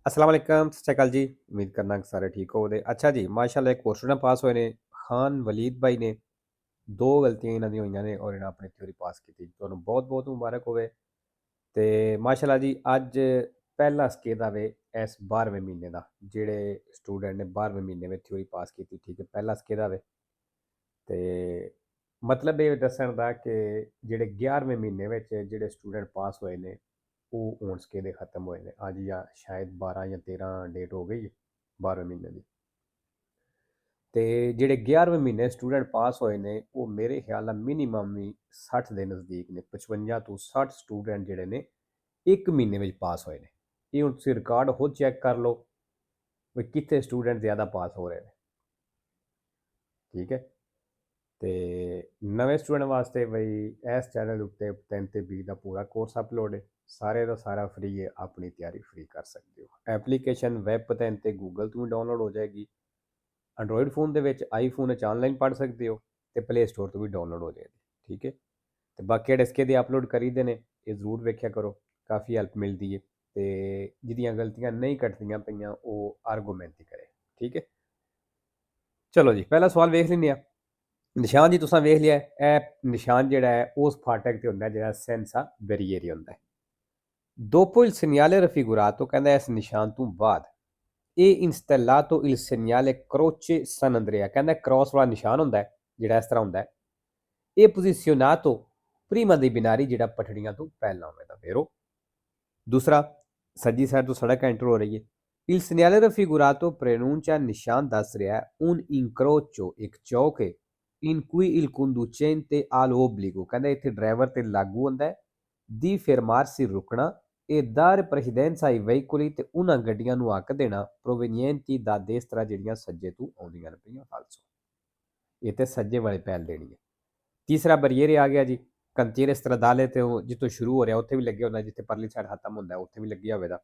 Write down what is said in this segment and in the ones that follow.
अस्सलाम वालेकुम, सत श्री अकाल जी। उम्मीद करना कि सारे ठीक होवोगे। अच्छा जी, माशाअल्लाह एक क्वेश्चन पास होए ने। खान वलीद भाई ने 2 गलतियां इन्हां दी होईयां ने और इन्हां अपनी थ्योरी पास कीती। तुहानूं बहुत-बहुत मुबारक होवे। ते माशाअल्लाह जी अज पहला स्केदा वे इस 12वें महीने दा, जेह्ड़े स्टूडेंट ने 12वें महीने में थ्योरी पास कीती, ठीक है, पहला स्केदा वे। ते मतलब एह् दस्सण दा कि जेह्ड़े 11वें महीने विच जेह्ड़े स्टूडेंट पास होए ने ਉਹ ਹੁਣ ਸਕੇਲੇ ਖਤਮ ਹੋਏ ਨੇ ਅੱਜ ਜਾਂ ਸ਼ਾਇਦ 12 ਜਾਂ 13 ਡੇਟ ਹੋ ਗਈ ਹੈ 12ਵੇਂ ਮਹੀਨੇ ਦੀ। ਤੇ ਜਿਹੜੇ 11ਵੇਂ ਮਹੀਨੇ ਸਟੂਡੈਂਟ ਪਾਸ ਹੋਏ ਨੇ ਉਹ ਮੇਰੇ ਖਿਆਲ ਨਾਲ ਮਿਨੀਮਮ ਵੀ 60 ਦੇ ਨਜ਼ਦੀਕ ਨੇ। 55 ਤੋਂ 60 ਸਟੂਡੈਂਟ ਜਿਹੜੇ ਨੇ ਇੱਕ ਮਹੀਨੇ ਵਿੱਚ ਪਾਸ ਹੋਏ ਨੇ। ਇਹ ਹੁਣ ਤੁਸੀਂ ਰਿਕਾਰਡ ਖੁਦ ਚੈੱਕ ਕਰ ਲਓ ਵੀ ਕਿੱਥੇ ਸਟੂਡੈਂਟ ਜ਼ਿਆਦਾ ਪਾਸ ਹੋ ਰਹੇ ਨੇ। ਠੀਕ ਹੈ। ਤੇ ਨਵੇਂ ਸਟੂਡੈਂਟ ਵਾਸਤੇ ਬਈ ਇਸ ਚੈਨਲ ਉੱਤੇ 3 ਤੇ 20 ਦਾ ਪੂਰਾ ਕੋਰਸ ਅਪਲੋਡ ਹੈ। ਸਾਰੇ ਦਾ ਸਾਰਾ ਫ੍ਰੀ ਹੈ, ਆਪਣੀ ਤਿਆਰੀ ਫ੍ਰੀ ਕਰ ਸਕਦੇ ਹੋ। ਐਪਲੀਕੇਸ਼ਨ ਵੈਬ 'ਤੇ ਤੇ ਗੂਗਲ ਤੋਂ ਵੀ ਡਾਊਨਲੋਡ ਹੋ ਜਾਏਗੀ। ਐਂਡਰੋਇਡ ਫੋਨ ਦੇ ਵਿੱਚ ਆਈਫੋਨ ਵਿੱਚ ਆਨਲਾਈਨ ਪੜ੍ਹ ਸਕਦੇ ਹੋ ਤੇ ਪਲੇ ਸਟੋਰ ਤੋਂ ਵੀ ਡਾਊਨਲੋਡ ਹੋ ਜਾਏਗੀ। ਠੀਕ ਹੈ। ਤੇ ਬਾਕੀ ਜਿਹੜੇ ਦੇ ਅਪਲੋਡ ਕਰੀਦੇ ਨੇ ਇਹ ਜ਼ਰੂਰ ਵੇਖਿਆ ਕਰੋ, ਕਾਫੀ ਹੈਲਪ ਮਿਲਦੀ ਹੈ। ਤੇ ਜਿਹਦੀਆਂ ਗਲਤੀਆਂ ਨਹੀਂ ਕੱਟਦੀਆਂ ਪਈਆਂ ਉਹ ਆਰਗੂਮੈਂਟ ਹੀ ਕਰੇ। ਠੀਕ ਹੈ। ਚਲੋ ਜੀ, ਪਹਿਲਾ ਸਵਾਲ ਵੇਖ ਲੈਂਦੇ ਹਾਂ। ਨਿਸ਼ਾਨ ਜੀ ਤੁਸੀਂ ਵੇਖ ਲਿਆ, ਇਹ ਨਿਸ਼ਾਨ ਜਿਹੜਾ ਹੈ ਉਸ ਫਾਟਕ ਤੇ ਹੁੰਦਾ ਜਿਹੜਾ ਸੈਂਸਾ ਬੈਰੀਅਰ ਹੁੰਦਾ ਹੈ। Dopo il segnale raffigurato, ਕਹਿੰਦਾ ਇਸ ਨਿਸ਼ਾਨ ਤੋਂ ਬਾਅਦ ਇਹ installato il segnale croce San Andrea, ਕਹਿੰਦਾ ਕ੍ਰਾਸ ਵਾਲਾ ਨਿਸ਼ਾਨ ਹੁੰਦਾ ਹੈ ਜਿਹੜਾ ਇਸ ਤਰ੍ਹਾਂ ਹੁੰਦਾ ਹੈ। ਇਹ posizionato prima dei binari, ਜਿਹੜਾ ਪਟੜੀਆਂ ਤੋਂ ਪਹਿਲਾਂ ਹੋਵੇਗਾ। ਫੇਰੋ ਦੂਸਰਾ, ਸੱਜੀ ਸਾਈਡ ਤੋਂ ਸੜਕ ਐਂਟਰ ਹੋ ਰਹੀ ਹੈ। Il segnale raffigurato preannuncia, ਨਿਸ਼ਾਨ ਦੱਸ ਰਿਹਾ ਹੈ un incrocio, ਇੱਕ ਚੌਕ ਹੈ in cui il conducente ha l'obbligo, ਕਹਿੰਦਾ ਇੱਥੇ ਡਰਾਈਵਰ ਤੇ ਲਾਗੂ ਹੁੰਦਾ ਹੈ di fermarsi, ਰੁਕਣਾ e dare precedenza ai veicoli, ਤੇ ਉਹਨਾਂ ਗੱਡੀਆਂ ਨੂੰ ਹੱਕ ਦੇਣਾ provenienti da destra, ਜਿਹੜੀਆਂ ਸੱਜੇ ਤੋਂ ਆਉਂਦੀਆਂ ਨੇ ਪਈਆਂ। ਫਾਲਸੋ, ਇਹ ਤੇ ਸੱਜੇ ਵਾਲੇ ਪਹਿਲ ਦੇਣੀ ਹੈ। ਤੀਸਰਾ ਬਰੀਅਰ ਆ ਗਿਆ ਜੀ, ਕੰਚੀਰੇ ਸਟਰਾਦਾਲੇ ਤੇ ਜਿੱਥੋਂ ਸ਼ੁਰੂ ਹੋ ਰਿਹਾ ਉੱਥੇ ਵੀ ਲੱਗਿਆ ਹੁੰਦਾ, ਜਿੱਥੇ ਪਰਲੀ ਸਾਈਡ ਖਤਮ ਹੁੰਦਾ ਉੱਥੇ ਵੀ ਲੱਗਿਆ ਹੋਵੇਗਾ।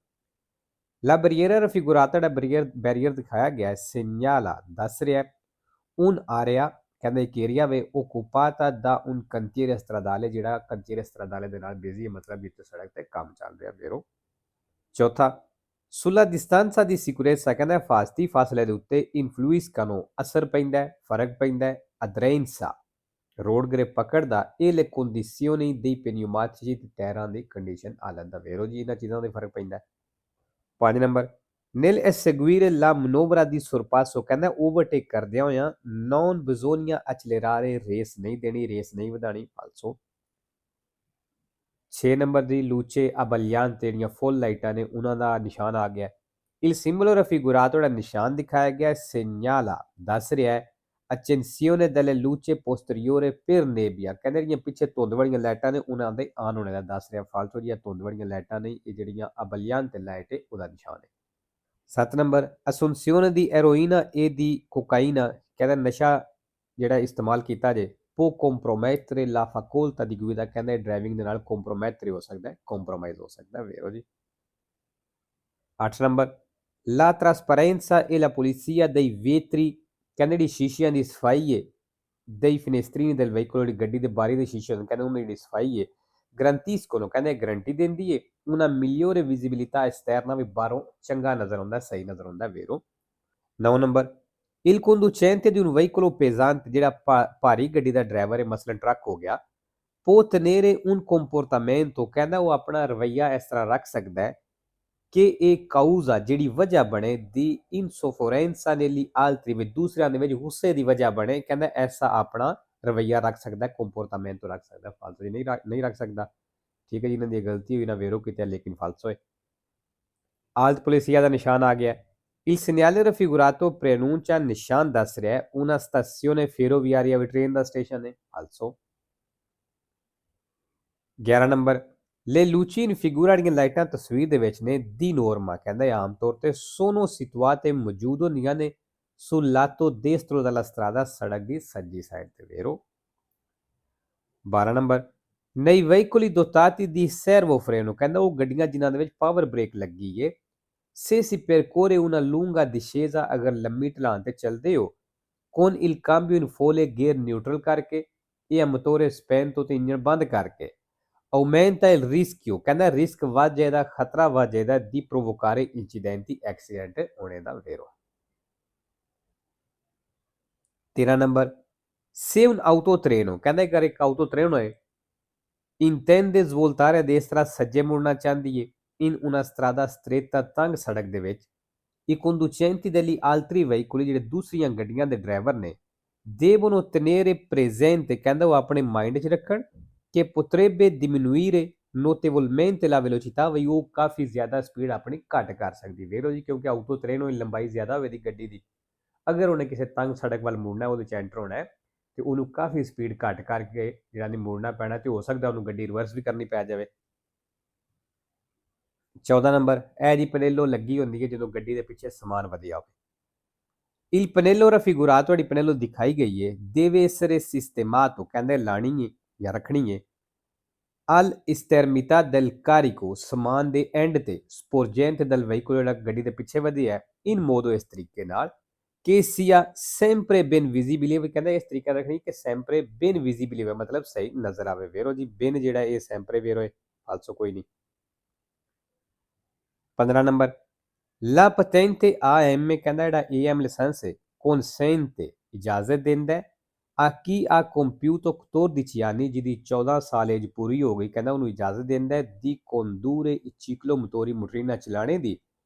ਲਾ ਬਰੀਅਰ ਰਫੀਗੁਰਾਤਾ, ਜਿਹੜਾ ਬੈਰੀਅਰ ਦਿਖਾਇਆ ਗਿਆ ਸਿਗਨਾਲਾ ਦੱਸ ਰਿਹਾ un area, ਕਹਿੰਦਾ ਇੱਕ ਏਰੀਆ ਵੇ ਓਕੂਪਾਤਾ ਦਾ un cantiere stradale, ਜਿਹੜਾ ਕੰਚੀਰੇ ਸਟਰਾਦਾਲੇ ਦੇ ਨਾਲ ਬਿਜ਼ੀ ਹੈ, ਮਤਲਬ ਜਿੱਥੇ ਸੜਕ ਤੇ ਕੰਮ ਚੱਲ ਰਿਹਾ। ਫੇਰੋ ਚੌਥਾ, ਸੁਲਾ distanza di sicurezza, ਕਹਿੰਦਾ ਹਿਫਾਜ਼ਤੀ ਫਾਸਲੇ ਦੇ ਉੱਤੇ influiscano, ਅਸਰ ਪੈਂਦਾ ਹੈ, ਫਰਕ ਪੈਂਦਾ ਹੈ। aderenza, ਰੋਡ ਗ੍ਰਿਪ ਪਕੜਦਾ। ਇਹ le condizioni dei pneumatici, ਟਾਇਰਾਂ ਦੀ ਕੰਡੀਸ਼ਨ ਹਾਲਤ ਦਾ। ਵੇਰੋ ਜੀ ਇਹਨਾਂ ਚੀਜ਼ਾਂ ਦਾ ਫਰਕ ਪੈਂਦਾ। 5 number, nel eseguire la manovra di sorpasso, ਕਹਿੰਦਾ ਓਵਰਟੇਕ ਕਰਦਿਆਂ ਹੋਇਆਂ non bisogna accelerare, ਰੇਸ ਨਹੀਂ ਦੇਣੀ, ਰੇਸ ਨਹੀਂ ਵਧਾਣੀ। ਫਾਲਸੋ। 6 ਨੰਬਰ ਦੀ ਲੂਚੇ ਅਬਲਿਆਨ, ਜਿਹੜੀਆਂ ਫੁੱਲ ਲਾਈਟਾਂ ਨੇ ਉਹਨਾਂ ਦਾ ਨਿਸ਼ਾਨ ਆ ਗਿਆ। il simbolo raffigurato, ਜਿਹੜਾ ਨਿਸ਼ਾਨ ਦਿਖਾਇਆ ਗਿਆ segnala ਦੱਸ ਰਿਹਾ ਹੈ accensione delle luce posteriore per nebbia, ਕਹਿੰਦੇ ਜਿਹੜੀਆਂ ਪਿੱਛੇ ਧੁੰਦ ਵਾਲੀਆਂ ਲਾਈਟਾਂ ਨੇ ਉਹਨਾਂ ਦੇ ਆਨ ਹੋਣੇ ਦਾ ਦੱਸ ਰਿਹਾ। ਫਾਲਤੂ ਦੀਆਂ ਧੁੰਦ ਵਾਲੀਆਂ ਲਾਈਟਾਂ ਨਹੀਂ, ਇਹ ਜਿਹੜੀਆਂ ਅਬਲਿਆਨ ਤੇ ਲਾਈਟ ਹੈ ਉਹਦਾ ਨਿਸ਼ਾਨ ਹੈ। 7 number, assunzione di eroina e di cocaina, ਕਹਿੰਦਾ ਨਸ਼ਾ ਜਿਹੜਾ ਇਸਤੇਮਾਲ ਕੀਤਾ ਜੇ può compromettere la facoltà di guida, ਕਹਿੰਦੇ ਡਰਾਈਵਿੰਗ ਦੇ ਨਾਲ ਕੰਪਰੋਮੈਟਰੀ ਹੋ ਸਕਦਾ ਹੈ, ਕੰਪਰੋਮਾਈਜ਼ ਹੋ ਸਕਦਾ ਹੈ। ਵੇਰੋ ਜੀ। 8 number, la trasparenza e la pulizia dei vetri, ਕਹਿੰਦੇ ਜਿਹੜੀ ਸ਼ੀਸ਼ਿਆਂ ਦੀ ਸਫਾਈ ਹੈ dei finestrini del veicolo, ਜਿਹੜੀ ਗੱਡੀ ਦੇ ਬਾਰੀ ਦੇ ਸ਼ੀਸ਼ੇ ਹੁੰਦੇ ਕਹਿੰਦੇ ਉਹਨਾਂ ਦੀ ਜਿਹੜੀ ਸਫਾਈ ਹੈ ਗਰੰਟੀਸਕੋ, ਕਹਿੰਦੇ ਗਰੰਟੀ ਦਿੰਦੀ ਹੈ una migliore visibilità esterna, ਵੀ ਬਾਹਰੋਂ ਚੰਗਾ ਨਜ਼ਰ ਆਉਂਦਾ, ਸਹੀ ਨਜ਼ਰ ਆਉਂਦਾ। ਵੇਰੋ 9 number, il conducente di un veicolo pesante, ਜਿਹੜਾ ਭਾਰੀ ਗੱਡੀ ਦਾ ਡਰਾਈਵਰ ਹੈ, ਮਸਲਨ ਟਰੱਕ ਹੋ ਗਿਆ, può tenere un comportamento, ਕਹਿੰਦਾ ਉਹ ਆਪਣਾ ਰਵੱਈਆ ਇਸ ਤਰ੍ਹਾਂ ਰੱਖ ਸਕਦਾ ਹੈ ਕਿ ਇਹ ਕਾਊਜ਼ਾ, ਜਿਹੜੀ ਵਜ੍ਹਾ ਬਣੇ ਦੀ ਇਨਸੋਫੋਰੈਂਸਾ ਨੇਲੀ ਆਲਤਰੀ, ਵਿੱਚ ਦੂਸਰਿਆਂ ਦੇ ਵਿੱਚ ਗੁੱਸੇ ਦੀ ਵਜ੍ਹਾ ਬਣੇ, ਕਹਿੰਦਾ ਐਸਾ ਆਪਣਾ ਰਵੱਈਆ ਰੱਖ ਸਕਦਾ, ਕੰਪੋਰਟਾਮੈਂਟੋ ਰੱਖ ਸਕਦਾ। ਫਾਲਤੂ ਨਹੀਂ ਰੱਖ ਸਕਦਾ। ਠੀਕ ਹੈ ਜੀ, ਇਹਨਾਂ ਦੀ ਗਲਤੀ ਹੋਈ ਨਾ ਵੇਰੋ ਕਿਤੇ, ਲੇਕਿਨ ਫਾਲਸੋ ਹੈ। ਆਲਤ ਪੁਲਿਸਿਆ ਦਾ ਨਿਸ਼ਾਨ ਆ ਗਿਆ। il segnale raffigurato preannuncia, ਨਿਸ਼ਾਨ ਦੱਸ ਰਿਹਾ ਹੈ una stazione ferroviaria, ਵੀ ਟ੍ਰੇਨ ਦਾ ਸਟੇਸ਼ਨ ਹੈ। ਫਾਲਸੋ। 11 number, le luci in figura, ਜਿਹੜੀਆਂ ਲਾਈਟਾਂ ਤਸਵੀਰ ਦੇ ਵਿੱਚ ਨੇ ਦੀ ਨੋਰਮਾ, ਕਹਿੰਦਾ ਆਮ ਤੌਰ ਤੇ sono situate, ਮੌਜੂਦ ਹੁੰਦੀਆਂ ਨੇ sul lato destro della strada, ਸੜਕ ਦੀ ਸੱਜੀ ਸਾਈਡ ਤੇ। ਵੇਰੋ 12 number, nei veicoli dotati di servofreno, ਕਹਿੰਦਾ ਉਹ ਗੱਡੀਆਂ ਜਿਨ੍ਹਾਂ ਦੇ ਵਿੱਚ ਪਾਵਰ ਬ੍ਰੇਕ ਲੱਗੀ ਏ se si percorre una lunga discesa, ਅਗਰ ਲੰਮੀ ਢਲਾਨ ਤੇ ਚੱਲਦੇ ਹੋ con il cambio in folle, gear neutral ਕਰਕੇ, ਇਹ ਮੋਟੋਰੇ spento, ਤੇ ਇੰਜਨ ਬੰਦ ਕਰਕੇ aumenta il rischio, ਕਹਿੰਦਾ ਰਿਸਕ ਵੱਧ ਜਾਏਦਾ, ਖਤਰਾ ਵੱਧ ਜਾਏਦਾ di provocare incidenti accident ਹੋਣੇ ਦਾ vero। 13 number se un autotreno, ਕਹਿੰਦਾ ਅਗਰ ਇੱਕ autotreno ਹੋਏ intende svoltare a destra, ਸੱਜੇ ਮੁੜਨਾ ਚਾਹੁੰਦੀ ਏ in una strada stretta, ਤੰਗ ਸੜਕ ਦੇ ਵਿੱਚ, i conducenti degli altri veicoli, ਜਿਹੜੇ ਦੂਸਰੀਆਂ ਗੱਡੀਆਂ ਦੇ ਡਰਾਈਵਰ ਨੇ, devono tenere presente, ਕਹਿੰਦਾ ਉਹ ਆਪਣੇ ਮਾਈਂਡ 'ਚ ਰੱਖਣ ਕਿ potrebbe diminuire notevolmente la velocità, ਵੀ ਉਹ ਕਾਫੀ ਜ਼ਿਆਦਾ ਸਪੀਡ ਆਪਣੀ ਘੱਟ ਕਰ ਸਕਦੀ ਵੇਰੋ ਜੀ, ਕਿਉਂਕਿ ਆਊਟੋ ਟ੍ਰੇਨ ਦੀ ਲੰਬਾਈ ਜ਼ਿਆਦਾ ਹੋਵੇ ਦੀ ਗੱਡੀ ਦੀ, ਅਗਰ ਉਹਨੇ ਕਿਸੇ ਤੰਗ ਸੜਕ ਵੱਲ ਮੁੜਨਾ, ਉਹਦੇ 'ਚ ਐਂਟਰ ਹੋਣਾ ਹੈ ਤੇ ਉਹਨੂੰ ਕਾਫੀ ਸਪੀਡ ਘੱਟ ਕਰਕੇ ਜਿਹੜਾ ਨਹੀਂ ਮੁੜਨਾ ਪੈਣਾ, ਤੇ ਹੋ ਸਕਦਾ ਉਹਨੂੰ ਗੱਡੀ ਰਿਵਰਸ ਵੀ ਕਰਨੀ ਪੈ ਜਾਵੇ। 14 ਨੰਬਰ ਇਹ ਜੀ ਪਨੇਲੋ ਲੱਗੀ ਹੁੰਦੀ ਹੈ ਜਦੋਂ ਗੱਡੀ ਦੇ ਪਿੱਛੇ ਸਮਾਨ ਵਧਿਆ ਹੋਵੇ। Il pannello raffigurato, ਜਿਹੜੀ ਪਨੇਲੋ ਦਿਖਾਈ ਗਈ ਹੈ, deve essere sistemato, ਕਹਿੰਦੇ ਲਾਣੀ ਹੈ ਜਾਂ ਰੱਖਣੀ ਹੈ, al estremità del carico, ਸਮਾਨ ਦੇ ਐਂਡ ਤੇ, sporgente del veicolo, ਜਿਹੜਾ ਗੱਡੀ ਦੇ ਪਿੱਛੇ ਵਧਿਆ ਹੈ, in modo ਇਸ ਤਰੀਕੇ ਨਾਲ ਕਿ sia sempre ben visibile, ਵੀ ਕਹਿੰਦਾ ਇਸ ਤਰੀਕੇ ਨਾਲ ਰੱਖਣੀ ਕਿ sempre ben visibile ਹੋਵੇ, ਮਤਲਬ ਸਹੀ ਨਜ਼ਰ ਆਵੇ ਵੇਰੋ ਜੀ, ben ਜਿਹੜਾ ਇਹ sempre ਵੇਰੋ ਹੈ, ਫਾਲਸੋ ਕੋਈ ਨਹੀਂ। 15 ਨੰਬਰ la patente AM, ਕਹਿੰਦਾ ਜਿਹੜਾ AM ਲਾਇਸੈਂਸ ਹੈ, consente, ਇਜਾਜ਼ਤ ਦਿੰਦਾ ਹੈ, a chi ha compiuto 14 anni, ਜਿਹਦੀ 14 ਸਾਲ ਏਜ ਪੂਰੀ ਹੋ ਗਈ, ਕਹਿੰਦਾ ਉਹਨੂੰ ਇਜਾਜ਼ਤ ਦਿੰਦਾ ਹੈ di condurre i ciclomotori, ਮੋਟਰੀਨਾ ਚਲਾਣੇ ਦੀ,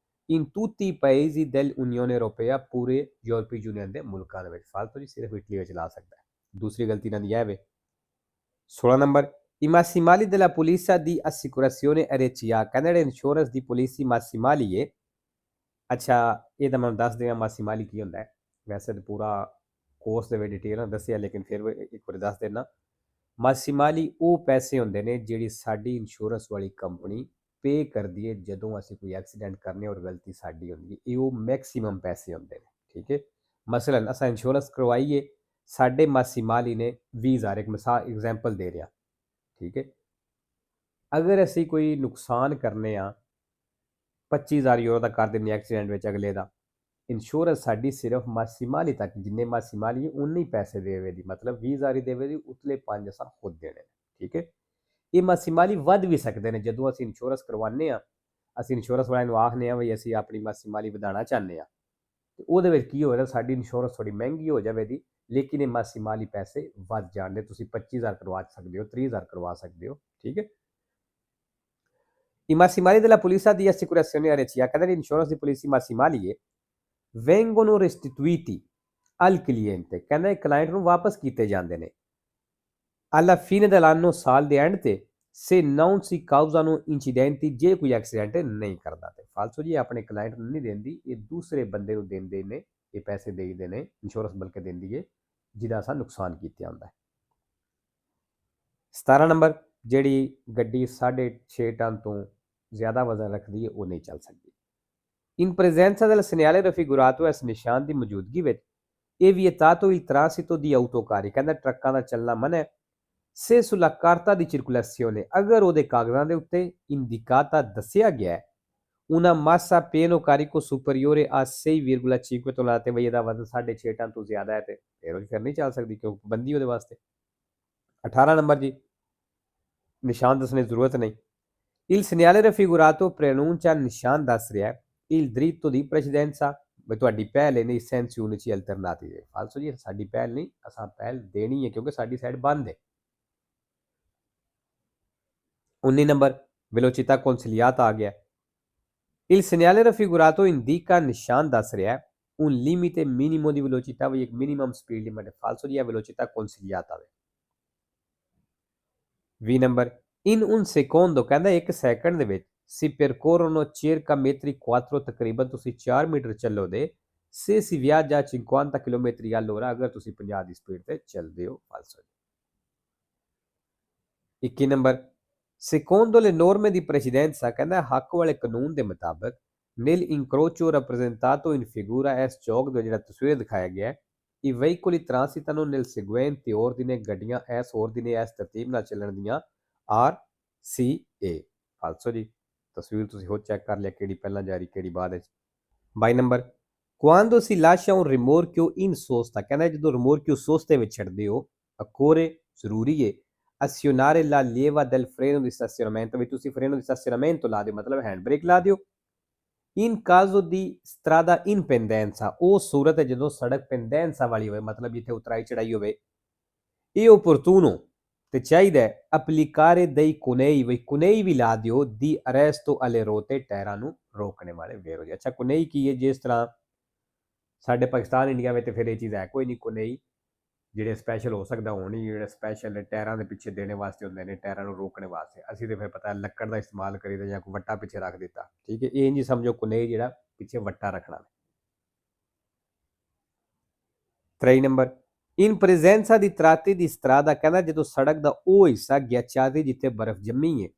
in tutti i paesi dell'Unione Europea, ਪੂਰੇ ਯੂਰਪੀ ਯੂਨੀਅਨ ਦੇ ਮੁਲਕਾਂ ਦੇ ਵਿੱਚ, ਫਾਲਤੂ ਜੀ ਸਿਰਫ ਇਟਲੀ ਵਿੱਚ ਚਲਾ ਸਕਦਾ ਹੈ। ਦੂਸਰੀ ਗਲਤੀ ਇਹਨਾਂ ਦੀ ਇਹ ਵੇ। 16 number i massimali della polizia di assicurazione RCA, ਕਹਿੰਦਾ ਜਿਹੜੇ ਇੰਸ਼ੋਰੈਂਸ ਦੀ ਪਾਲਿਸੀ ਮਾਸੀਮਾਲੀ ਹੈ, ਅੱਛਾ ਇਹ ਤਾਂ ਮੈਨੂੰ ਦੱਸ ਦੇਗਾ ਮਾਸੀਮਾਲੀ ਕੀ ਹੁੰਦਾ ਹੈ, ਵੈਸੇ ਤਾਂ ਪੂਰਾ ਕੋਰਸ ਦੇ ਵਿੱਚ ਡਿਟੇਲ ਨਾਲ ਦੱਸਿਆ, ਲੇਕਿਨ ਫਿਰ ਇੱਕ ਵਾਰ ਦੱਸ ਦੇਣਾ। ਮਾਸੀਮਾਲੀ ਉਹ ਪੈਸੇ ਹੁੰਦੇ ਨੇ ਜਿਹੜੀ ਸਾਡੀ ਇੰਸ਼ੋਰੈਂਸ ਵਾਲੀ ਕੰਪਨੀ ਪੇ ਕਰਦੀ ਹੈ ਜਦੋਂ ਅਸੀਂ ਕੋਈ ਐਕਸੀਡੈਂਟ ਕਰਨੇ ਔਰ ਗਲਤੀ ਸਾਡੀ ਹੁੰਦੀ ਹੈ, ਇਹ ਉਹ ਮੈਕਸੀਮਮ ਪੈਸੇ ਹੁੰਦੇ ਨੇ, ਠੀਕ ਹੈ। ਮਸਲਨ ਅਸਾਂ ਇੰਸ਼ੋਰੈਂਸ ਕਰਵਾਈਏ, ਸਾਡੇ ਮਾਸੀਮਾਲੀ ਨੇ 20,000, ਇੱਕ ਮਿਸਾਲ ਐਗਜ਼ਾਮਪਲ ਦੇ ਰਿਹਾ, ਠੀਕ ਹੈ। ਅਗਰ ਅਸੀਂ ਕੋਈ ਨੁਕਸਾਨ ਕਰਨੇ ਆ 25,000 ਯੂਰੋ ਦਾ ਕਰ ਦਿੰਦੇ ਐਕਸੀਡੈਂਟ ਵਿੱਚ ਅਗਲੇ ਦਾ, ਇੰਸ਼ੋਰੈਂਸ ਸਾਡੀ ਸਿਰਫ ਮਾਸੀਮਾਲੀ ਤੱਕ, ਜਿੰਨੇ ਮਾਸੀਮਾਲੀ ਉਨੇ ਹੀ ਪੈਸੇ ਦੇਵੇ ਦੀ, ਮਤਲਬ 20,000 ਹੀ ਦੇਵੇ ਦੀ, ਉਤਲੇ 5 ਅਸਾਂ ਖੁਦ ਦੇਣੇ, ਠੀਕ ਹੈ। ਇਹ ਮਾਸੀਮਾਲੀ ਵੱਧ ਵੀ ਸਕਦੇ ਨੇ ਜਦੋਂ ਅਸੀਂ ਇੰਸ਼ੋਰੈਂਸ ਕਰਵਾਉਂਦੇ ਹਾਂ, ਅਸੀਂ ਇੰਸ਼ੋਰੈਂਸ ਵਾਲਿਆਂ ਨੂੰ ਆਖਦੇ ਹਾਂ ਵੀ ਅਸੀਂ ਆਪਣੀ ਮਾਸੀਮਾਲੀ ਵਧਾਉਣਾ ਚਾਹੁੰਦੇ ਹਾਂ, ਤੇ ਉਹਦੇ ਵਿੱਚ ਕੀ ਹੋਵੇਗਾ, ਸਾਡੀ ਇੰਸ਼ੋਰੈਂਸ ਥੋੜੀ ਮਹਿੰਗੀ ਹੋ ਜਾਵੇ ਦੀ, ਲੇਕਿਨ ਇਹ ਮਾਸੀਮਾਲੀ ਪੈਸੇ ਵੱਧ ਜਾਣਦੇ, ਤੁਸੀਂ 25,000 ਕਰਵਾ ਸਕਦੇ ਹੋ, 30,000 ਕਰਵਾ ਸਕਦੇ ਹੋ, ਠੀਕ ਹੈ। I massimali della polizia di assicurazione RCA, ਕਹਿੰਦੇ ਇੰਸ਼ੋਰੈਂਸ ਦੀ ਪਾਲਿਸੀ ਮਾਸੀਮਾਲੀ ਹੈ, vengono restituiti al cliente, ਕਹਿੰਦਾ ਕਲਾਇੰਟ ਨੂੰ ਵਾਪਸ ਕੀਤੇ ਜਾਂਦੇ ਨੇ, alla fine dell'anno, ਸਾਲ ਦੇ ਐਂਡ ਤੇ, se non si causano incidenti, ਜੇ ਕੋਈ ਐਕਸੀਡੈਂਟ ਨਹੀਂ ਕਰਦਾ ਤੇ, ਫਾਲਸੋ ਜੀ ਆਪਣੇ ਕਲਾਇੰਟ ਨੂੰ ਨਹੀਂ ਦਿੰਦੀ, ਇਹ ਦੂਸਰੇ ਬੰਦੇ ਨੂੰ ਦਿੰਦੇ ਨੇ, ਇਹ ਪੈਸੇ ਦੇਈਦੇ ਨੇ, ਇੰਸ਼ੋਰੈਂਸ ਬਲਕਿ ਦਿੰਦੀ ਹੈ ਜਿਹਦਾ ਅਸਾਂ ਨੁਕਸਾਨ ਕੀਤਾ ਹੁੰਦਾ ਹੈ। 17 ਨੰਬਰ ਜਿਹੜੀ ਗੱਡੀ 6.5 ਟਨ ਤੋਂ ਜ਼ਿਆਦਾ ਵਜ਼ਨ ਰੱਖਦੀ ਹੈ ਉਹ ਨਹੀਂ ਚੱਲ ਸਕਦੀ। In presenza del segnale raffigurato, ਇਸ ਨਿਸ਼ਾਨ ਦੀ ਮੌਜੂਦਗੀ ਵਿੱਚ, ਇਹ vietato il transito di autocarri, ਕਹਿੰਦਾ ਟਰੱਕਾਂ ਦਾ ਚੱਲਣਾ ਮਨ੍ਹਾ ਹੈ, se sulla carta di circolazione, ਅਗਰ ਉਹਦੇ ਕਾਗਜ਼ਾਂ ਦੇ ਉੱਤੇ indicata ਦੱਸਿਆ ਗਿਆ ਹੈ, una massa pieno carico superiore a 6,5 ton, ਤੇ ਬਈ ਇਹਦਾ ਵਜ਼ਨ 6.5 ਟਨ ਤੋਂ ਜ਼ਿਆਦਾ ਹੈ ਤੇ ਫਿਰ ਨਹੀਂ ਚੱਲ ਸਕਦੀ ਕਿਉਂਕਿ ਪਾਬੰਦੀ ਉਹਦੇ ਵਾਸਤੇ। 18 ਨੰਬਰ ਜੀ ਨਿਸ਼ਾਨ ਦੱਸਣ ਦੀ ਜ਼ਰੂਰਤ ਨਹੀਂ। Il segnale raffigurato preannuncia, ਨਿਸ਼ਾਨ ਦੱਸ ਰਿਹਾ ਹੈ, il dritto di precedenza, ਵੀ ਤੁਹਾਡੀ ਪਹਿਲ ਹੈ, ਨਹੀਂ sensi unici alternativi, ਫਾਲਸੋ ਜੀ ਸਾਡੀ ਪਹਿਲ ਨਹੀਂ, ਅਸਾਂ ਪਹਿਲ ਦੇਣੀ ਹੈ ਕਿਉਂਕਿ ਸਾਡੀ ਸਾਈਡ ਬੰਦ ਹੈ। 19 ਨੰਬਰ velocità consigliata ਆ ਗਿਆ। Il segnale raffigurato indica, ਨਿਸ਼ਾਨ ਦੱਸ ਰਿਹਾ ਹੈ, un limite minimo di velocità, ਵੀ ਇੱਕ minimum speed limit ਹੈ, ਫਾਲਸੋ ਜੀ velocità consigliata ਹੈ। 20 ਨੰਬਰ in un secondo, ਕਹਿੰਦਾ ਇੱਕ ਸੈਕਿੰਡ ਦੇ ਵਿੱਚ, si percorrono circa metri 4, ਤਕਰੀਬਨ ਤੁਸੀਂ 4 ਮੀਟਰ ਚੱਲੋਗੇ, se si viaggia 50 km all'ora, ਅਗਰ ਤੁਸੀਂ 50 ਦੀ ਸਪੀਡ ਤੇ ਚੱਲਦੇ ਹੋ, ਫਾਲਸੋ। 21 number secondo le norme di precedenza, ਕਹਿੰਦਾ ਹੱਕ ਵਾਲੇ ਕਾਨੂੰਨ ਦੇ ਮੁਤਾਬਕ, nel incrocio rappresentato in figura, ਇਸ ਚੌਕ ਦਾ ਜਿਹੜਾ ਤਸਵੀਰ ਦਿਖਾਇਆ ਗਿਆ ਹੈ, i veicoli transitano nel seguente ordine, ਗੱਡੀਆਂ ਇਸ ordine, ਇਸ ਤਰਤੀਬ ਨਾਲ ਚੱਲਣ ਦੀਆਂ, RCA, ਫਾਲਸੋ ਜੀ ਤਸਵੀਰ ਤੁਸੀਂ ਹੋਰ ਚੈੱਕ ਕਰ ਲਿਆ ਕਿਹੜੀ ਪਹਿਲਾਂ ਜਾਰੀ ਕਿਹੜੀ ਬਾਅਦ ਵਿੱਚ। 22 number quando si lascia un rimorchio in sosta, ਕਹਿੰਦਾ ਜਦੋਂ ਰਿਮੋਰਕਿਓ ਸੋਸਤੇ ਵਿੱਚ ਛੱਡਦੇ ਹੋ, ਅਕੋਰੇ ਜ਼ਰੂਰੀ ਹੈ, azionare la leva del freno di stazionamento, ਵੀ ਤੁਸੀਂ freno di stazionamento ਲਾ ਦਿਓ ਮਤਲਬ ਹੈਂਡ ਬ੍ਰੇਕ ਲਾ ਦਿਓ। ਇਨ caso di strada in pendenza, ਉਹ ਸੂਰਤ ਹੈ ਜਦੋਂ ਸੜਕ pendenza ਵਾਲੀ ਹੋਵੇ ਮਤਲਬ ਜਿੱਥੇ ਉਤਰਾਈ ਚੜਾਈ ਹੋਵੇ। ਇਹ opportuno ਤੇ ਚਾਹੀਦਾ ਹੈ applicare dei cunei, ਵੀ cunei ਵੀ ਲਾ ਦਿਓ di arresto alle rotte, ਟਾਇਰਾਂ ਨੂੰ ਰੋਕਣੇ ਵਾਲੇ ਵੇਰੋ ਜੀ। ਅੱਛਾ cunei ਕੀ ਹੈ? ਜਿਸ ਤਰ੍ਹਾਂ ਸਾਡੇ ਪਾਕਿਸਤਾਨ ਇੰਡੀਆ ਵਿੱਚ ਫਿਰ ਇਹ ਚੀਜ਼ ਹੈ ਕੋਈ ਨਹੀਂ cunei ਜਿਹੜੇ ਸਪੈਸ਼ਲ ਹੋ ਸਕਦਾ ਹੋਣ ਹੀ, ਜਿਹੜੇ ਸਪੈਸ਼ਲ ਟਾਇਰਾਂ ਦੇ ਪਿੱਛੇ ਦੇਣੇ ਵਾਸਤੇ ਹੁੰਦੇ ਨੇ, ਟਾਇਰਾਂ ਨੂੰ ਰੋਕਣੇ ਵਾਸਤੇ। ਅਸੀਂ ਤੇ ਫਿਰ ਪਤਾ ਲੱਕੜ ਦਾ ਇਸਤੇਮਾਲ ਕਰੀਦਾ ਜਾਂ ਕੋਈ ਵੱਟਾ ਪਿੱਛੇ ਰੱਖ ਦਿੱਤਾ, ਠੀਕ ਹੈ। ਇਹ ਨਹੀਂ ਸਮਝੋ cunei ਜਿਹੜਾ ਪਿੱਛੇ ਵੱਟਾ ਰੱਖਣਾ। 3 number in presenza di tratti di strada, ਕਹਿੰਦਾ ਜਦੋਂ ਸੜਕ ਦਾ ਉਹ ਹਿੱਸਾ ghiacciati ਜਿੱਥੇ ਬਰਫ਼ ਜੰਮੀ ਹੈ,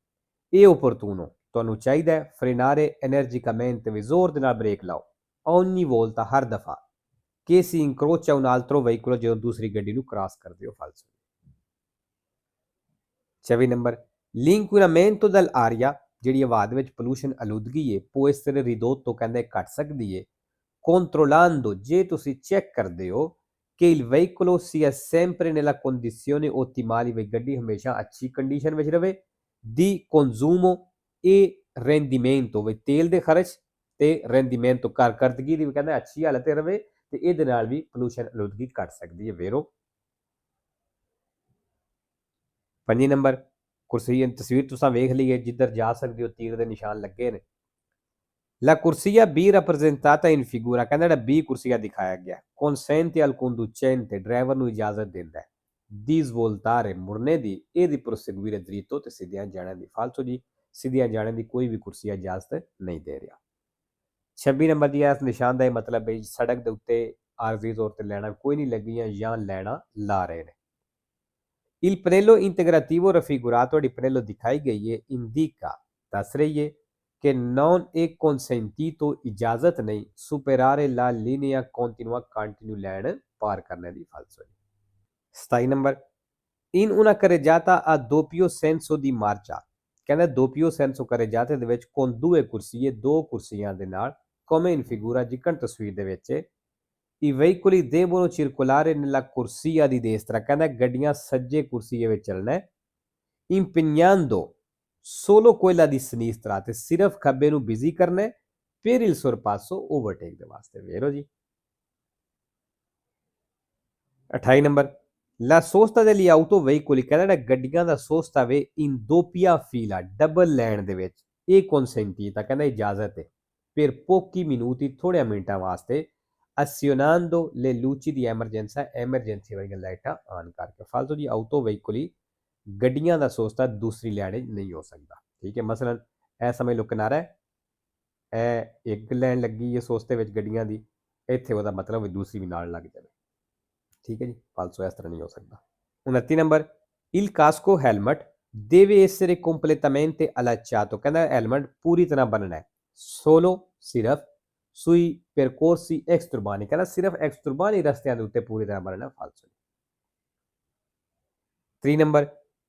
ਇਹ opportuno ਤੁਹਾਨੂੰ ਚਾਹੀਦਾ ਹੈ frenare energicamente, ਵੀ ਜ਼ੋਰ ਦੇ ਨਾਲ ਬ੍ਰੇਕ ਲਾਓ ogni volta, ਹਰ ਦਫਾ che si incrocia un altro veicolo, ਜਦੋਂ ਦੂਸਰੀ ਗੱਡੀ ਨੂੰ ਕ੍ਰਾਸ ਕਰਦੇ ਹੋ ਫਾਲਸੋ। 24 ਨੰਬਰ l'inquinamento dell'aria, ਜਿਹੜੀ ਹਵਾ ਦੇ ਵਿੱਚ ਪੋਲੂਸ਼ਨ ਆਲੂਦਗੀ ਹੈ, può essere ridotto, ਕਹਿੰਦੇ ਘਟ ਸਕਦੀ ਹੈ controllando, ਜੇ ਤੁਸੀਂ ਚੈੱਕ ਕਰਦੇ ਹੋ ਕਿ il veicolo sia sempre nella condizione ottimale, ਵੀ ਗੱਡੀ ਹਮੇਸ਼ਾ ਅੱਛੀ ਕੰਡੀਸ਼ਨ ਵਿੱਚ ਰਵੇ di consumo e rendimento, ਵੀ ਤੇਲ ਦੇ ਖਰਚ ਤੇ rendimento ਕਾਰਕਰਦਗੀ ਦੀ ਵੀ ਕਹਿੰਦਾ ਅੱਛੀ ਹਾਲਤ ਤੇ ਰਵੇ ਤੇ ਇਹਦੇ ਨਾਲ ਵੀ ਪੋਲੂਸ਼ਨ ਆਲੂਦਗੀ ਘਟ ਸਕਦੀ ਹੈ ਵੇਰੋ। 5 ਨੰਬਰ ਕੁਰਸੀ ਤਸਵੀਰ ਤੁਸੀਂ ਵੇਖ ਲਈਏ ਜਿੱਧਰ ਜਾ ਸਕਦੇ ਹੋ ਤੀਰ ਦੇ ਨਿਸ਼ਾਨ ਲੱਗੇ ਨੇ। La corsia B rappresentata in figura, ਕਹਿੰਦਾ ਜਿਹੜਾ B ਕੁਰਸੀਆ ਦਿਖਾਇਆ ਗਿਆ consente al conducente, ਡਰਾਈਵਰ ਨੂੰ ਇਜਾਜ਼ਤ ਦਿੰਦਾ ਹੈ di svoltare, ਮੁੜਨੇ ਦੀ, e di proseguire dritto, ਤੇ ਸਿੱਧਿਆਂ ਜਾਣ ਦੀ। ਫਾਲਤੂ ਜੀ ਸਿੱਧਿਆਂ ਜਾਣ ਦੀ ਕੋਈ ਵੀ ਕੁਰਸੀਆ ਇਜਾਜ਼ਤ ਨਹੀਂ ਦੇ ਰਿਹਾ। 26 ਨੰਬਰ ਦੀ ਇਸ ਨਿਸ਼ਾਨ ਦਾ ਇਹ ਮਤਲਬ ਹੈ ਸੜਕ ਦੇ ਉੱਤੇ ਆਰਜ਼ੀ ਤੌਰ ਤੇ ਲੈਣਾ ਕੋਈ ਨਹੀਂ ਲੱਗੀਆਂ ਜਾਂ ਲੈਣਾ ਲਾ ਰਹੇ ਨੇ। Il pannello integrativo raffigurato, di pannello ਦਿਖਾਈ ਗਈ ਹੈ indica, ਦੱਸ ਰਹੀ ਹੈ che non è consentito, ਇਜਾਜ਼ਤ ਨਹੀਂ superare la linea continua, continue line ਪਾਰ ਕਰਨੇ ਦੀ। ਫਾਲਸੋ। 27 number in una carreggiata a doppio senso di marcia, ਕਹਿੰਦਾ doppio senso carreggiate ਦੇ ਵਿੱਚ con due corsie, ਦੋ ਕੁਰਸੀਆਂ ਦੇ ਨਾਲ come in figura, ਜਿਕਣ ਤਸਵੀਰ ਦੇ ਵਿੱਚ i veicoli devono circolare nella corsia di destra, ਕਹਿੰਦਾ ਗੱਡੀਆਂ ਸੱਜੇ ਕੁਰਸੀਏ ਵਿੱਚ ਚੱਲਣਾ ਹੈ impegnando solo quella di sinistra, ਤੇ ਸਿਰਫ ਖੱਬੇ ਨੂੰ ਬਿਜ਼ੀ ਕਰਨਾ ਹੈ per il sorpasso, overtake ਦੇ ਵਾਸਤੇ ਵੇਰੋ ਜੀ। 28 number la sosta degli autoveicoli, ਕਹਿੰਦਾ ਗੱਡੀਆਂ ਦਾ ਸੋਸਤਾ ਵੇ in doppia fila, double line ਦੇ ਵਿੱਚ, ਇਹ consentita, ਕਹਿੰਦਾ ਇਜਾਜ਼ਤ ਹੈ per pochi minuti, ਥੋੜ੍ਹੇ ਮਿੰਟਾਂ ਵਾਸਤੇ azionando le luci di emergenza, emergency ਵਾਲੀਆਂ ਲਾਈਟਾਂ ਆਨ ਕਰਕੇ। ਫਾਲਤੂ ਜੀ ਆਊਟੋ ਵਹੀਕਲੀ ਗੱਡੀਆਂ ਦਾ ਸੋਸਤਾ ਦੂਸਰੀ ਲਾਈਨ ਨਹੀਂ ਹੋ ਸਕਦਾ, ਠੀਕ ਹੈ। ਮਸਲਨ ਇਹ ਸਮਝ ਲਓ ਕਿਨਾਰਾ ਹੈ, ਇਹ ਇੱਕ ਲਾਈਨ ਲੱਗੀ ਹੈ ਸੋਸਤੇ ਵਿੱਚ ਗੱਡੀਆਂ ਦੀ, ਇੱਥੇ ਉਹਦਾ ਮਤਲਬ ਦੂਸਰੀ ਵੀ ਨਾਲ ਲੱਗ ਜਾਵੇ, ਠੀਕ ਹੈ ਜੀ। ਫਾਲਤੂ ਇਸ ਤਰ੍ਹਾਂ ਨਹੀਂ ਹੋ ਸਕਦਾ। 29 number il casco helmet deve essere completamente allacciato, ਕਹਿੰਦਾ ਹੈਲਮਟ ਪੂਰੀ ਤਰ੍ਹਾਂ ਬੰਨਣਾ ਹੈ solo, ਸਿਰਫ sui percorsi extraurbani, ਕਹਿੰਦਾ ਸਿਰਫ ਐਕਸਟਰਬਾਨੀ ਰਸਤਿਆਂ ਦੇ ਉੱਤੇ ਪੂਰੀ ਤਰ੍ਹਾਂ ਬੰਨਣਾ। ਫਾਲਤੂ। 3 number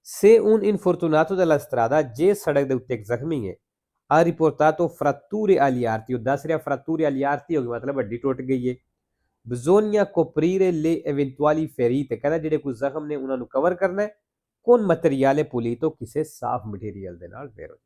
se un infortunato della strada, ਜੇ ਸੜਕ ਦੇ ਉੱਤੇ ਇੱਕ ਜ਼ਖਮੀ ਹੈ ha riportato fratture agli arti, ਉਹ ਦੱਸ ਰਿਹਾ fratture agli arti ਹੋ ਗਈ ਮਤਲਬ ਹੱਡੀ ਟੁੱਟ ਗਈ ਹੈ bisogna coprire le eventuali ferite, ਕਹਿੰਦਾ ਜਿਹੜੇ ਕੋਈ ਜ਼ਖਮ ਨੇ ਉਹਨਾਂ ਨੂੰ ਕਵਰ ਕਰਨਾ ਹੈ con materiale pulito, ਕਿਸੇ ਸਾਫ਼ ਮਟੀਰੀਅਲ ਦੇ ਨਾਲ ਵੇਰੋ।